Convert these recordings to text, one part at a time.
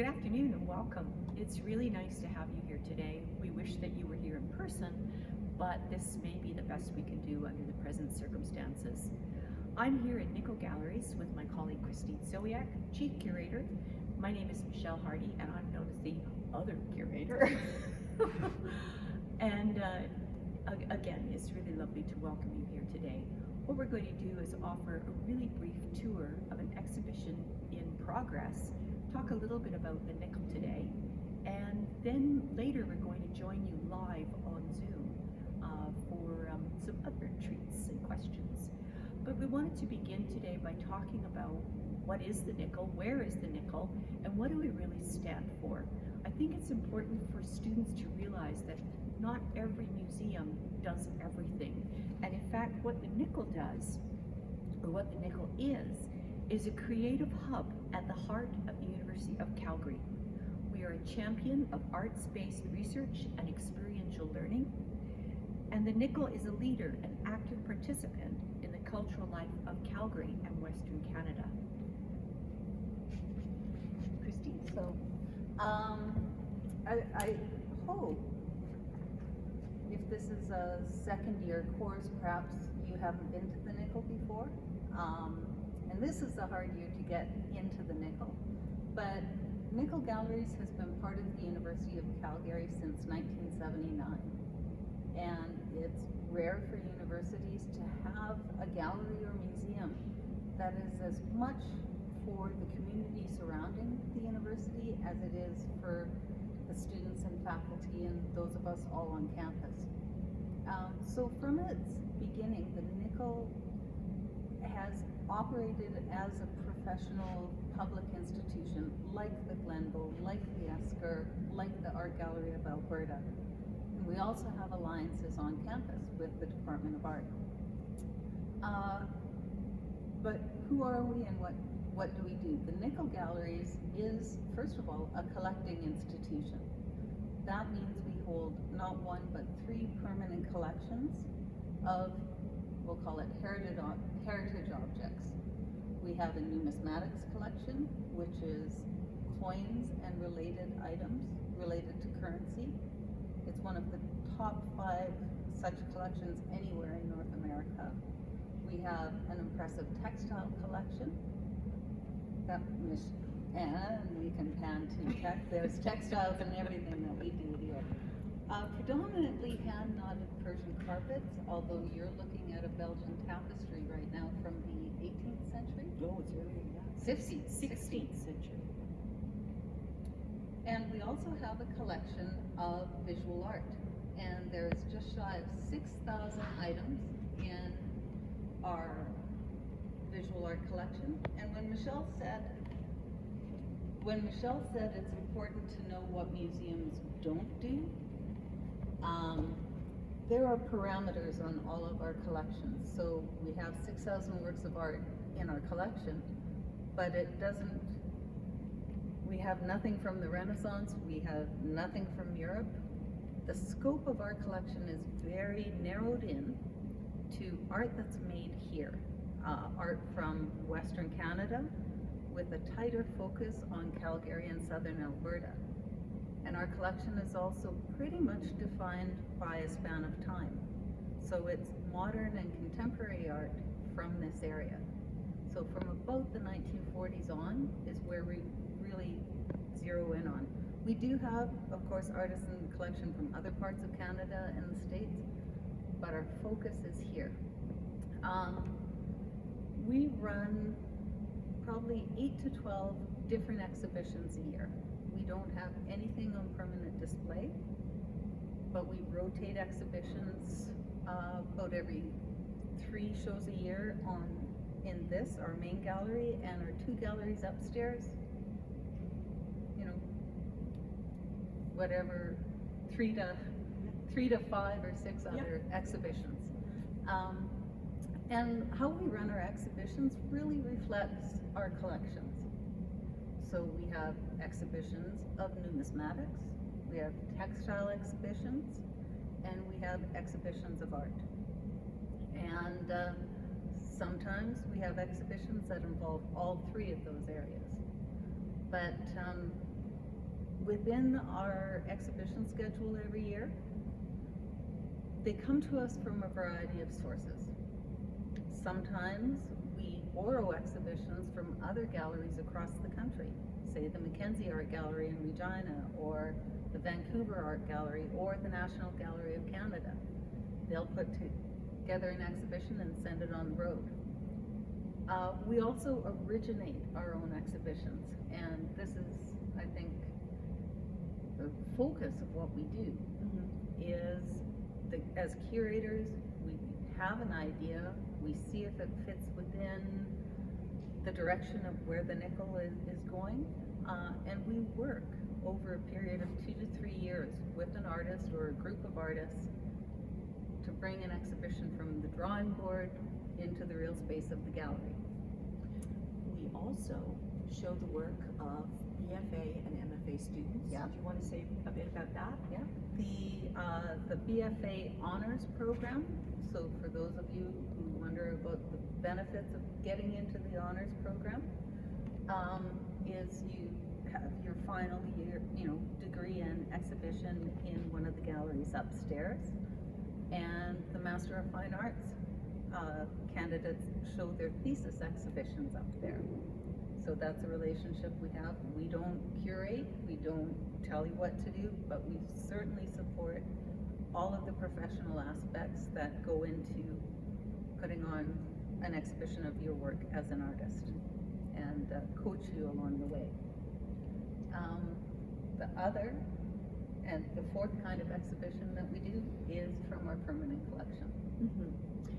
Good afternoon and welcome. It's really nice to have you here today. We wish that you were here in person, but this may be the best we can do under the present circumstances. I'm here at Nickle Galleries with my colleague Christine Sowiak, Chief Curator. My name is Michele Hardy and I'm known as the other curator. And again, it's really lovely to welcome you here today. What we're going to do is offer a really brief tour of an exhibition in progress, talk a little bit about the Nickle today, and then later we're going to join you live on Zoom for some other treats and questions. But we wanted to begin today by talking about what is the Nickle, where is the Nickle, and what do we really stand for. I think it's important for students to realize that not every museum does everything. And in fact, what the Nickle does, or what the Nickle is a creative hub at the heart of the University of Calgary. We are a champion of arts-based research and experiential learning, and the Nickle is a leader and active participant in the cultural life of Calgary and Western Canada. Christine? So, I hope if this is a second year course, perhaps you haven't been to the Nickle before. And this is a hard year to get into the Nickle. But Nickle Galleries has been part of the University of Calgary since 1979. And it's rare for universities to have a gallery or museum that is as much for the community surrounding the university as it is for the students and faculty and those of us all on campus. So from its beginning, the Nickle has operated as a professional public institution like the Glenbow, like the Esker, like the Art Gallery of Alberta. And we also have alliances on campus with the Department of Art. But who are we and what do we do? The Nickle Galleries is, first of all, a collecting institution. That means we hold not one but 3 permanent collections of, we'll call it heritage objects. We have a numismatics collection, which is coins and related items related to currency. It's one of the top 5 such collections anywhere in North America. We have an impressive textile collection. And we can pan to tech. There's textiles and everything that we do here. Predominantly hand-knotted Persian carpets, although you're looking at a Belgian tapestry right now from the 18th century? No, it's earlier than that. 16th century. And we also have a collection of visual art. And there's just shy of 6,000 items in our visual art collection. And when Michele said it's important to know what museums don't do, there are parameters on all of our collections. So we have 6,000 works of art in our collection, but we have nothing from the Renaissance, we have nothing from Europe. The scope of our collection is very narrowed in to art that's made here. Art from Western Canada with a tighter focus on Calgary and Southern Alberta. And our collection is also pretty much defined by a span of time. So it's modern and contemporary art from this area. So from about the 1940s on is where we really zero in on. We do have, of course, artisan collection from other parts of Canada and the States, but our focus is here. We run probably 8 to 12 different exhibitions a year. We don't have anything on permanent display, but we rotate exhibitions about every 3 shows a year in this, our main gallery, and our 2 galleries upstairs. You know, whatever, 3 to 5 or 6 other exhibitions. And how we run our exhibitions really reflects our collections. So we have exhibitions of numismatics, we have textile exhibitions, and we have exhibitions of art. And sometimes we have exhibitions that involve all 3 of those areas. But within our exhibition schedule every year, they come to us from a variety of sources. Sometimes we borrow exhibitions from other galleries across the country, say the Mackenzie Art Gallery in Regina, or the Vancouver Art Gallery, or the National Gallery of Canada. They'll put together an exhibition and send it on the road. We also originate our own exhibitions, and this is, I think, the focus of what we do. Is as curators, we have an idea, we see if it fits within the direction of where the Nickle is going, and we work over a period of 2 to 3 years with an artist or a group of artists to bring an exhibition from the drawing board into the real space of the gallery. We also show the work of BFA and MFA students. Yeah. Do you want to say a bit about that? Yeah. The BFA Honors Program, so for those of you who wonder about the benefits of getting into the Honors Program, is you have your final year, degree in exhibition in one of the galleries upstairs, and the Master of Fine Arts candidates show their thesis exhibitions up there. So that's a relationship we have. We don't curate, we don't tell you what to do, but we certainly support all of the professional aspects that go into putting on an exhibition of your work as an artist, and coach you along the way. The other and the fourth kind of exhibition that we do is from our permanent collection.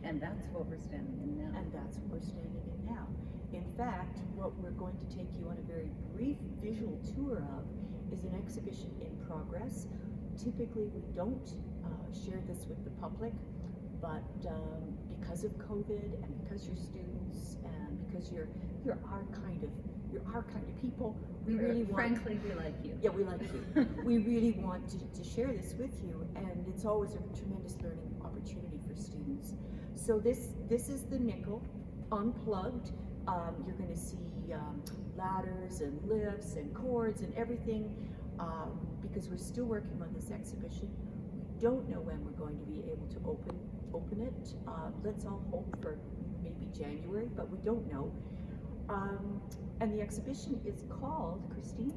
And that's what we're standing in now. And that's what we're standing in now. In fact, what we're going to take you on a very brief visual tour of is an exhibition in progress. Typically, we don't share this with the public, but because of COVID and because you're students and because you're our kind of people, we really want. Frankly, we like you. Yeah, we like you. We really want to share this with you, and it's always a tremendous learning opportunity for students. So this is the Nickle unplugged. You're going to see ladders and lifts and cords and everything, because we're still working on this exhibition. We don't know when we're going to be able to open it. Let's all hope for maybe January, but we don't know. And the exhibition is called, Christine?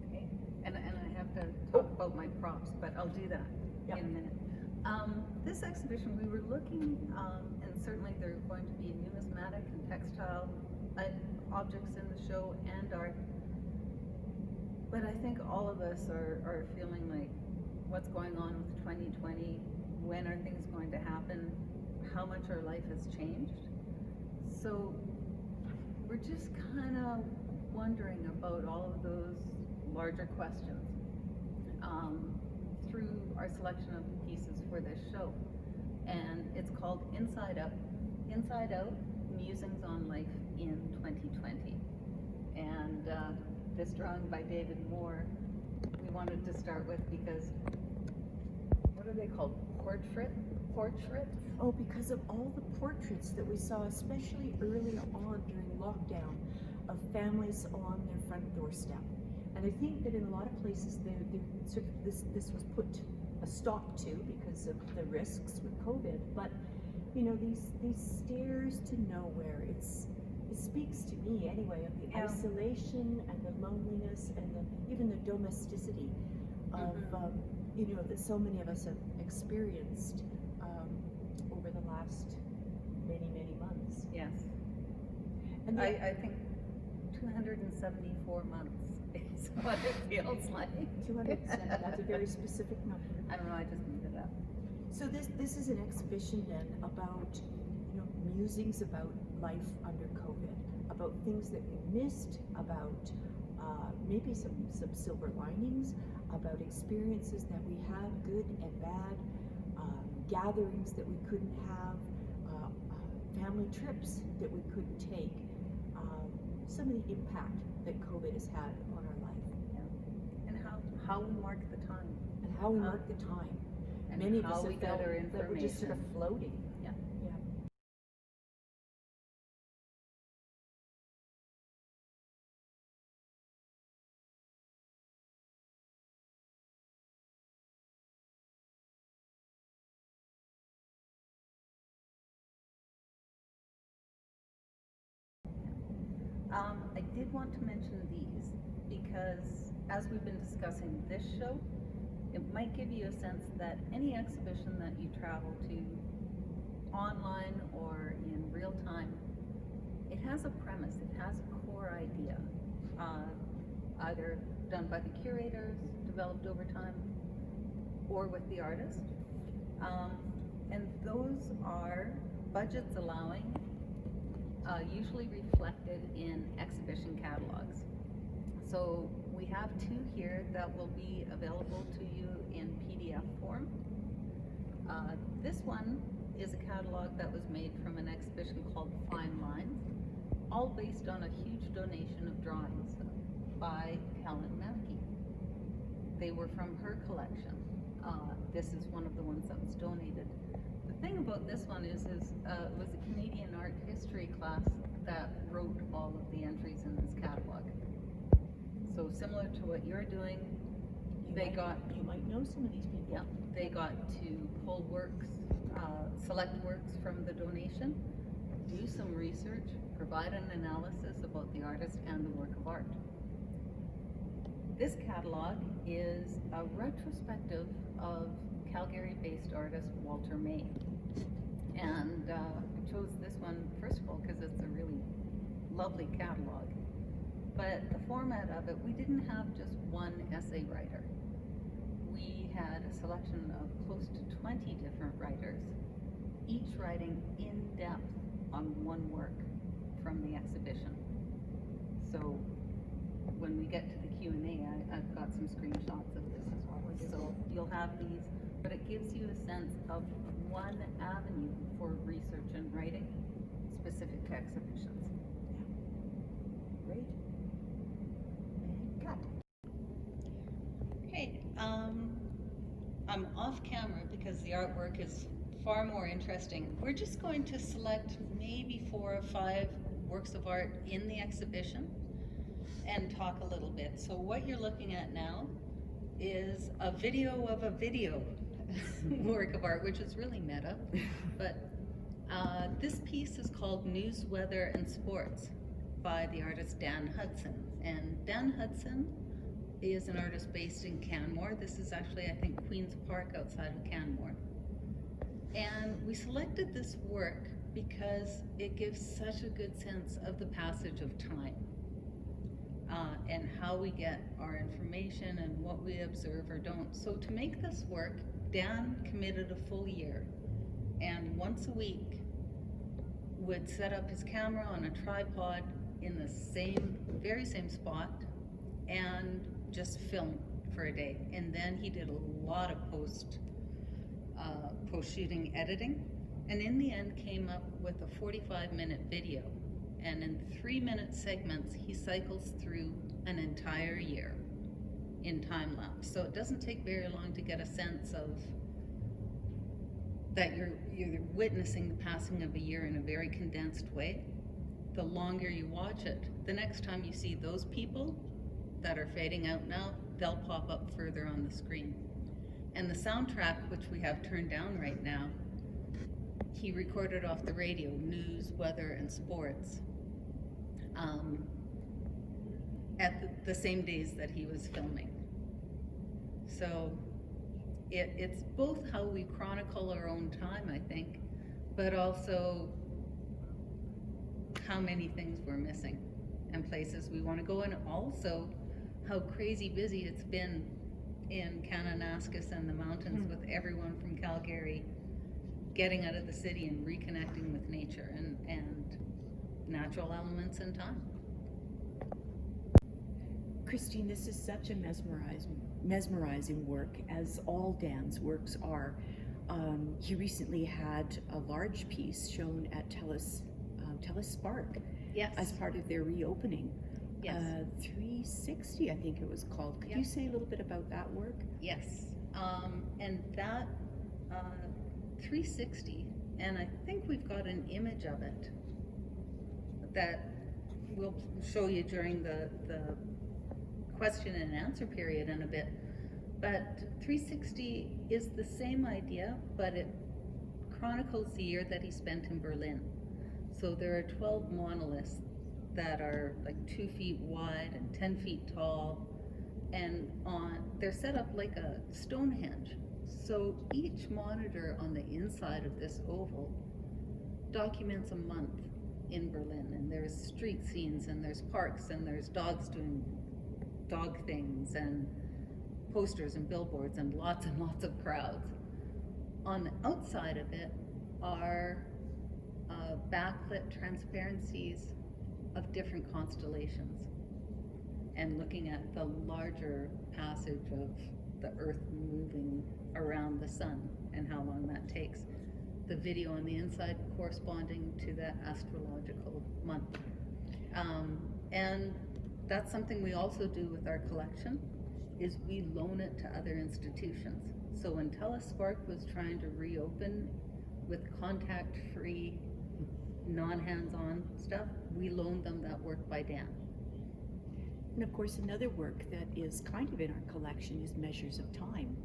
Okay. And I have to talk about my props, but I'll do that in a minute. This exhibition, we were looking, and certainly there are going to be numismatic and textile objects in the show and art, but I think all of us are feeling like, what's going on with 2020? When are things going to happen? How much our life has changed? So we're just kind of wondering about all of those larger questions through our selection of pieces for this show. And it's called Inside Out, Musings on Life in 2020. And this drawing by David Moore, we wanted to start with because, what are they called? Portraits? Oh, because of all the portraits that we saw, especially early on during lockdown, of families on their front doorstep. And I think that in a lot of places, sort of this was put a stop to because of the risks with COVID. But these stairs to nowhere, it speaks to me anyway of the isolation and the loneliness and even the domesticity of that so many of us have experienced over the last many months. Yes. And I think 274 months is what it feels like. 200%, that's a very specific number. I don't know, I just made it up. So this is an exhibition then about musings about life under COVID, about things that we missed, about maybe some silver linings, about experiences that we had, good and bad, gatherings that we couldn't have, family trips that we couldn't take, some of the impact that COVID has had on our life. Yeah. And how we mark the time. And how we mark the time. And Many of how us we have felt gather that we're just sort of information. floating. I did want to mention these because as we've been discussing this show, it might give you a sense that any exhibition that you travel to online or in real time, it has a premise, it has a core idea, either done by the curators, developed over time, or with the artist. And those are, budgets allowing, usually reflected in exhibition catalogs. So we have two here that will be available to you in PDF form. This one is a catalog that was made from an exhibition called Fine Lines, all based on a huge donation of drawings by Helen Mackey. They were from her collection. This is one of the ones that was donated. The thing about this one is it was a Canadian art history class that wrote all of the entries in this catalog. So similar to what you're doing, You might know some of these people. yeah, they got to pull works, select works from the donation, do some research, provide an analysis about the artist and the work of art. This catalog is a retrospective of Calgary-based artist Walter May. And I chose this one, first of all, because it's a really lovely catalog. But the format of it, we didn't have just one essay writer. We had a selection of close to 20 different writers, each writing in depth on one work from the exhibition. So when we get to the Q&A, I've got some screenshots of this as well. So you'll have these, but it gives you a sense of one avenue for research and writing specific to exhibitions. Great. And cut. Okay, I'm off camera because the artwork is far more interesting. We're just going to select maybe 4 or 5 works of art in the exhibition and talk a little bit. So what you're looking at now is a video of a video work of art, which is really meta. But this piece is called News, Weather, and Sports by the artist Dan Hudson. And Dan Hudson is an artist based in Canmore. This is actually, I think, Queen's Park outside of Canmore. And we selected this work because it gives such a good sense of the passage of time and how we get our information and what we observe or don't. So to make this work, Dan committed a full year, and once a week would set up his camera on a tripod in the very same spot and just film for a day. And then he did a lot of post-shooting editing, and in the end came up with a 45-minute video. And in 3-minute segments, he cycles through an entire year in time lapse. So it doesn't take very long to get a sense of that you're witnessing the passing of a year in a very condensed way. The longer you watch it, the next time you see those people that are fading out now, they'll pop up further on the screen. And the soundtrack, which we have turned down right now, he recorded off the radio, News, Weather, and Sports, at the same days that he was filming. So it's both how we chronicle our own time, I think, but also how many things we're missing and places we want to go, and also how crazy busy it's been in Kananaskis and the mountains with everyone from Calgary getting out of the city and reconnecting with nature and natural elements and time. Christine, this is such a mesmerizing work, as all Dan's works are. He recently had a large piece shown at TELUS Spark Yes. as part of their reopening. Yes. 360, I think it was called. Could you say a little bit about that work? Yes. And that 360, and I think we've got an image of it that we'll show you during the question and answer period in a bit. But 360 is the same idea, but it chronicles the year that he spent in Berlin. So there are 12 monoliths that are like 2 feet wide and 10 feet tall, and they're set up like a Stonehenge. So each monitor on the inside of this oval documents a month in Berlin, and there's street scenes, and there's parks, and there's dogs doing dog things, and posters and billboards, and lots of crowds. On the outside of it are backlit transparencies of different constellations, and looking at the larger passage of the Earth moving around the sun and how long that takes. The video on the inside corresponding to that astrological month. And that's something we also do with our collection, is we loan it to other institutions. So when Telespark was trying to reopen with contact-free, non-hands-on stuff, we loaned them that work by Dan. And of course, another work that is kind of in our collection is Measures of Time,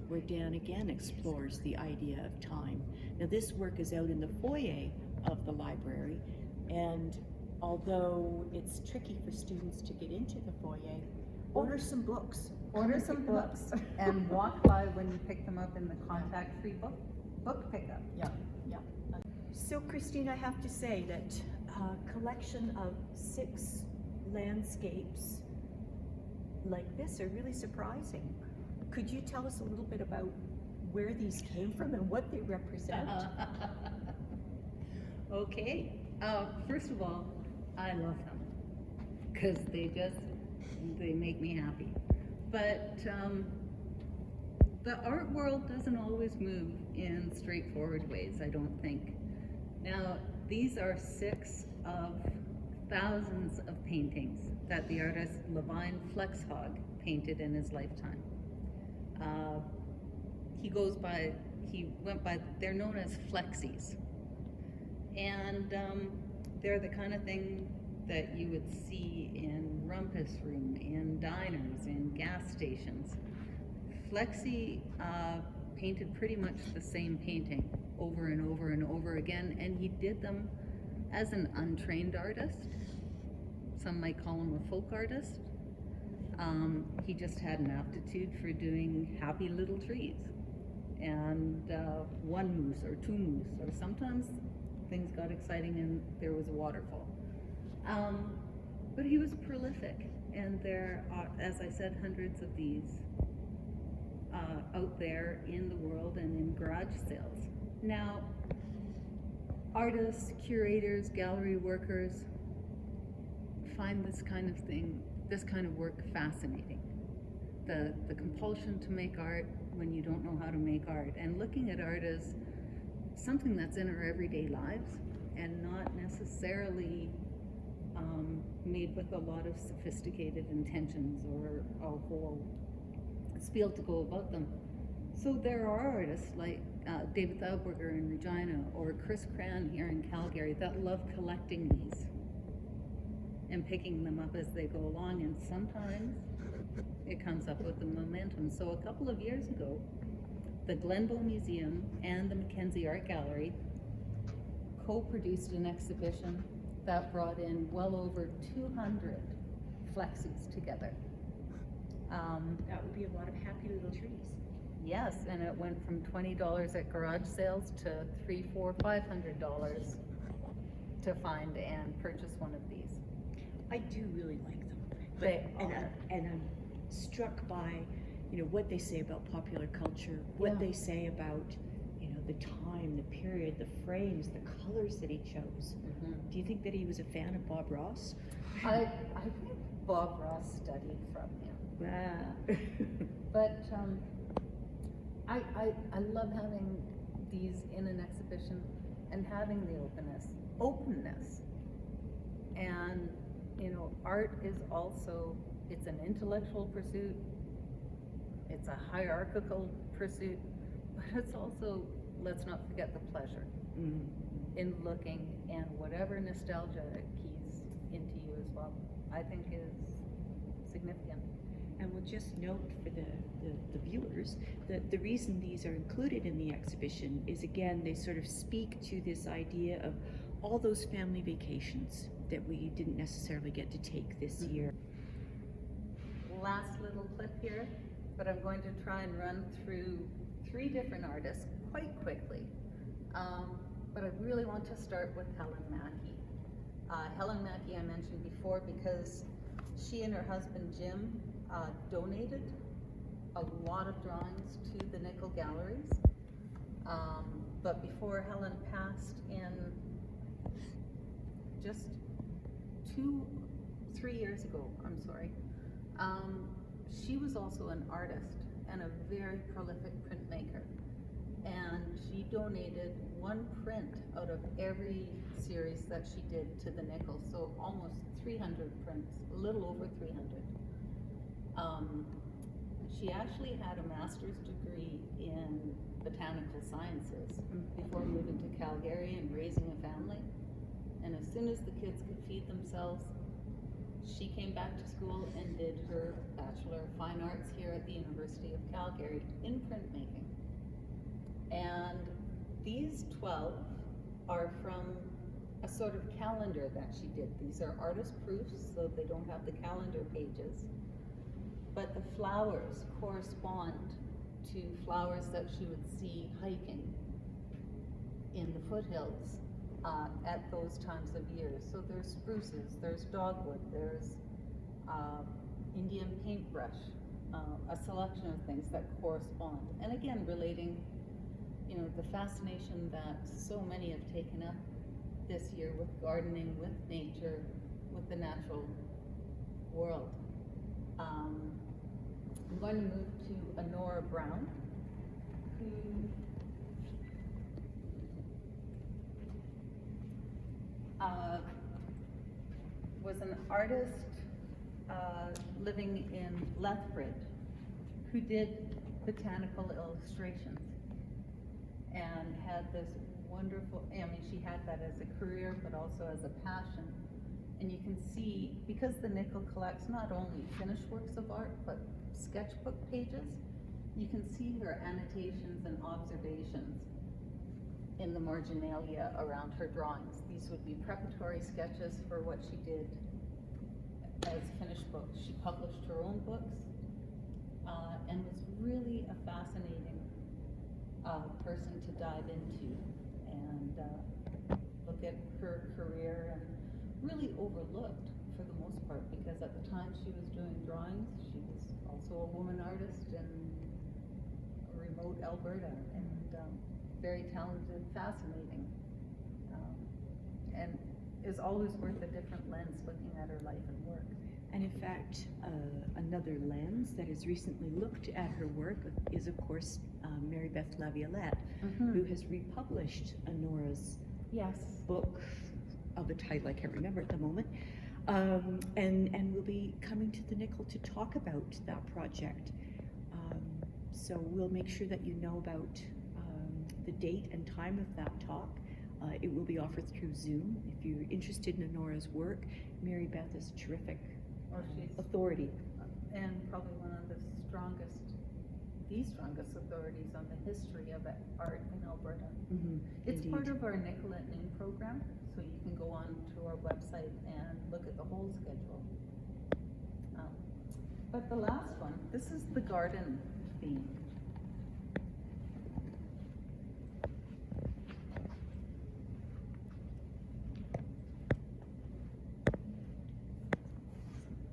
where Dan again explores the idea of time. Now this work is out in the foyer of the library, and although it's tricky for students to get into the foyer, order some books. Order some books and walk by when you pick them up in the contact-free book pickup. Yeah. So Christine, I have to say that a collection of 6 landscapes like this are really surprising. Could you tell us a little bit about where these came from and what they represent? Okay. First of all, I love them because they make me happy. But the art world doesn't always move in straightforward ways, I don't think. Now, these are 6 of thousands of paintings that the artist Levine Flexhog painted in his lifetime. They're known as flexies. And they're the kind of thing that you would see in rumpus room, in diners, in gas stations. Flexi painted pretty much the same painting over and over and over again, and he did them as an untrained artist. Some might call him a folk artist. He just had an aptitude for doing happy little trees, and 1 moose or 2 moose, or sometimes things got exciting and there was a waterfall. But he was prolific, and there are, as I said, hundreds of these out there in the world and in garage sales. Now, artists, curators, gallery workers find this kind of work fascinating. The compulsion to make art when you don't know how to make art, and looking at art as something that's in our everyday lives and not necessarily made with a lot of sophisticated intentions or a whole spiel to go about them. So there are artists like David Thalberger in Regina, or Chris Cran here in Calgary, that love collecting these and picking them up as they go along, and sometimes it comes up with the momentum. So a couple of years ago, the Glenbow Museum and the Mackenzie Art Gallery co-produced an exhibition that brought in well over 200 flexis together. That would be a lot of happy little trees. Yes, and it went from $20 at garage sales to $300, $400, $500 to find and purchase one of these. I do really like them. They And I'm struck by, what they say about popular culture, what they say about, the time, the period, the frames, the colors that he chose. Mm-hmm. Do you think that he was a fan of Bob Ross? I think Bob Ross studied from him. Wow. But I love having these in an exhibition and having the openness. And art is also, it's an intellectual pursuit, it's a hierarchical pursuit, but it's also, let's not forget the pleasure in looking, and whatever nostalgia keys into you as well, I think is significant. And we'll just note for the viewers that the reason these are included in the exhibition is, again, they sort of speak to this idea of all those family vacations that we didn't necessarily get to take this year. Last little clip here, but I'm going to try and run through 3 different artists quite quickly. But I really want to start with Helen Mackey. Helen Mackey I mentioned before because she and her husband Jim donated a lot of drawings to the Nickle Galleries. But before Helen passed in just 3 years ago, she was also an artist and a very prolific printmaker. And she donated 1 print out of every series that she did to the Nickle, so almost 300 prints, a little over 300. She actually had a master's degree in botanical sciences before moving to Calgary and raising a family. And as soon as the kids could feed themselves, she came back to school and did her Bachelor of Fine Arts here at the University of Calgary in printmaking. And these 12 are from a sort of calendar that she did. These are artist proofs, so they don't have the calendar pages. But the flowers correspond to flowers that she would see hiking in the foothills at those times of year. So there's spruces, there's dogwood, there's Indian paintbrush, a selection of things that correspond. And again, relating, the fascination that so many have taken up this year with gardening, with nature, with the natural world. I'm going to move to Honora Brown, who was an artist living in Lethbridge who did botanical illustrations and had this wonderful, she had that as a career but also as a passion. And you can see, because the Nickle collects not only finished works of art but sketchbook pages, you can see her annotations and observations in the marginalia around her drawings. These would be preparatory sketches for what she did as finished books. She published her own books and was really a fascinating person to dive into and look at her career, and really overlooked for the most part, because at the time she was doing drawings, she was also a woman artist in remote Alberta, and very talented, fascinating, and is always worth a different lens looking at her life and work. And in fact, another lens that has recently looked at her work is, of course, Mary Beth Laviolette, who has republished Honora's book of a title I can't remember at the moment, and will be coming to the Nickle to talk about that project. So we'll make sure that you know about the date and time of that talk. It will be offered through Zoom. If you're interested in Honora's work, Mary Beth is a terrific authority. And probably one of the strongest authorities on the history of art in Alberta. It's Indeed. part of our Nickle at Noon program, so you can go on to our website and look at the whole schedule. But the last one, this is the garden theme.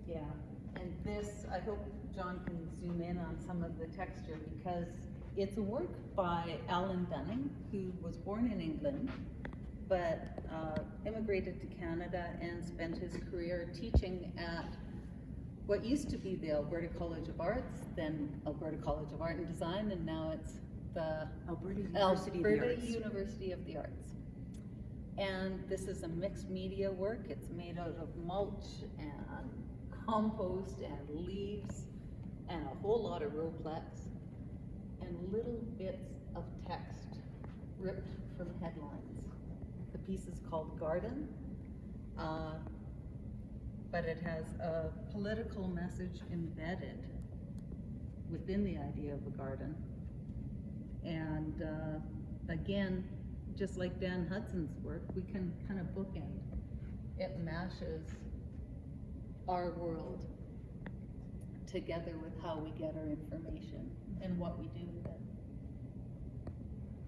Yeah, and this, I hope John can zoom in on some of the texture, because it's a work by Alan Dunning, who was born in England, but immigrated to Canada and spent his career teaching at what used to be the Alberta College of Arts, then Alberta College of Art and Design, and now it's the Alberta University of the Arts. And this is a mixed media work. It's made out of mulch and compost and leaves and a whole lot of Roplex and little bits of text ripped from headlines. The piece is called Garden, but it has a political message embedded within the idea of a garden. And again, just like Dan Hudson's work, we can kind of bookend. It mashes our world together with how we get our information and what we do with it.